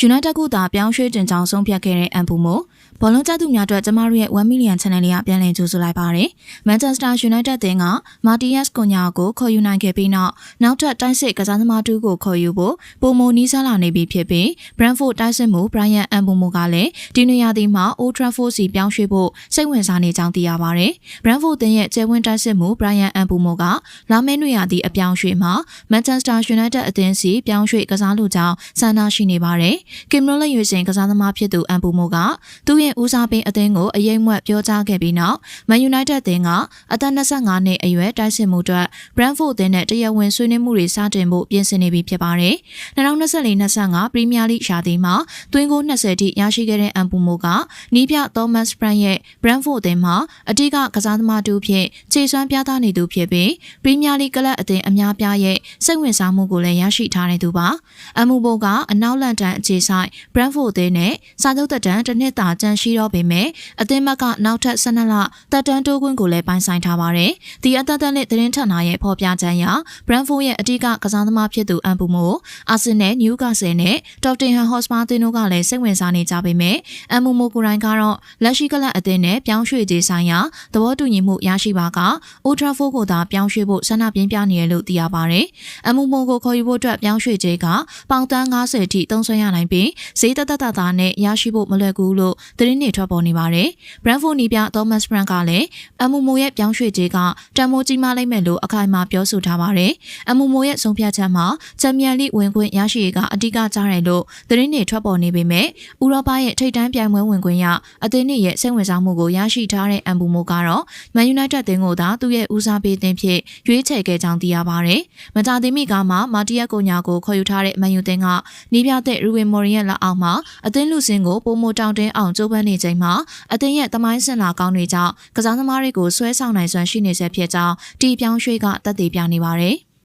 United ကသာပြောင်းရွှေ့တင်ကြောင်းဆုံးဖြတ်ခဲ့တဲ့အန်ပူမိုဘောလုံးကျသူများအတွက်ကျမတို့ရဲ့1 million channel လေးကပြန်လည်ကြိုဆိုလိုက်ပါတယ်။ Manchester United တင်က Matias Cunha ကိုခေါ်ယူနိုင်ခဲ့ပြီးနောက်ထပ်တိုက်စစ်ကစားသမားတူကိုခေါ်ယူဖို့ပုံမနီးစပ်လာနေပြီဖြစ်ပြီး Brentford တိုက်စစ်မှု Brian Mbeumo ကလည်းဒီနေရာဒီမှာ Old Trafford စီပြောင်းရွှေ့ဖို့စိတ်ဝင်စားနေကြောင်းသိရပါတယ်။ Brentford တင်ရဲ့ကျဲဝင်းတိုက်စစ်မှု Brian Mbeumo ကလာမယ့်နေရာဒီအပြောင်းရွှေ့မှာ Manchester United အသင်းစီပြောင်းရွှေ့ကစားလိုကြောင်းဆန္ဒရှိနေပါတယ်။ ကင်မရိုလက်ရွေးစင်ကစားသမားဖြစ်သူအန်ပူမိုကသူ့ရဲ့ဦးစားပေးအသင်းကိုအရေးမွက်ပြောကြားခဲ့ပြီးနောက် Man United အသင်းကအသက်25နှစ်အရွယ်တိုက်စစ်မှုအတွက် Brentford အသင်းနဲ့တရားဝင်ဆွေးနွေးမှုတွေစတင်ဖို့ပြင်ဆင်နေပြီဖြစ်ပါတယ်။2024-25 Premier League ရာသီမှာသွင်းဂိုး20ထိရရှိခဲ့တဲ့အန်ပူမိုကနီးပြ Thomas Frank ရဲ့ Brentford အသင်းမှာအဓိကကစားသမားတူဖြစ်ခြေစွမ်းပြသနေသူဖြစ်ပြီး Premier League ကလပ်အသင်းအများပြားရဲ့စိတ်ဝင်စားမှုကိုလည်းရရှိထားတဲ့သူပါ။အန်ပူမိုကအနောက်လန်ဒန်အခြေဆိုင် Brentford အသင်းနဲ့စာချုပ်သက်တမ်းတစ်နှစ်သာကျန်ရှိတော့ပေမဲ့အသင်းဘက်ကနောက်ထပ်12လသက်တမ်းတိုးခွင့်ကိုလည်းပိုင်ဆိုင်ထားပါတယ်။ဒီအသက်သက်နဲ့သတင်းဌာနရဲ့ဖော်ပြချက်အရ Brentford ရဲ့အဓိကကစားသမားဖြစ်သူအန်ပူမိုအာဆင်နယ်၊နယူကာဆယ်နဲ့တော်တင်ဟန်ဟော့စပါအသင်းတို့ကလည်းစိတ်ဝင်စားနေကြပေမဲ့အန်ပူမိုကိုယ်တိုင်ကတော့လက်ရှိကလပ်အသင်းနဲ့ပြောင်းရွှေ့ခြင်းဆိုင်ရာသဘောတူညီမှုရရှိပါက Old Trafford ကိုသာပြောင်းရွှေ့ဖို့ဆန္ဒပြင်းပြနေရလို့သိရပါတယ်။အန်ပူမိုကိုခေါ်ယူဖို့အတွက်ပြောင်းရွှေ့ခြင်းကပေါင်တန်း90ထိသုံးစွဲရနိုင်ပြီးဈေးသက်သက်သာနဲ့ရရှိဖို့မလွယ်ကူလို့သတင်းတွေထွက်ပေါ်နေပါတယ်။ Brentford နီးပြ Thomas Frank ကလည်းအမ်မူမိုရဲ့ပြောင်းရွှေ့ခြင်းကတန်မိုးကြီးမားလိမ့်မယ်လို့အခိုင်အမာပြောဆိုထားပါတယ်။အမ်မူမိုရဲ့ဆုံးဖြတ်ချက်မှာချန်ပီယံလိဝင်ခွင့်ရရှိရေးကအဓိကကျတယ်လို့သတင်းတွေထွက်ပေါ်နေပေမဲ့ဥရောပရဲ့ထိပ်တန်းပြိုင်ပွဲဝင်ခွင့်ရအသင်းရဲ့စိတ်ဝင်စားမှုကိုရရှိထားတဲ့အမ်မူမိုကတော့ Man United အသင်းကိုသာသူ့ရဲ့ဦးစားပေးအသင်းဖြစ်ရွေးချယ်ခဲ့ကြောင်းသိရပါတယ်။မကြာသေးမီကမှ Matias Cunha ကိုခေါ်ယူထားတဲ့ Man U အသင်းကနီးပြတဲ့ Ruben Amorim ရဲ့လက်အောက်မှာအသင်းလူစင်းကိုပုံမတောင်းတင်းအောင်ကြိုးပမ်းနေချိန်မှာအသင်းရဲ့သမိုင်းစင်လာကောင်းတွေကြောင့်ကစားသမားတွေကိုဆွဲဆောင်နိုင်စွမ်းရှိနေစေဖြစ်ကြောင်းတီပြောင်းရွှေ့ကသက်သေပြနေပါတယ်။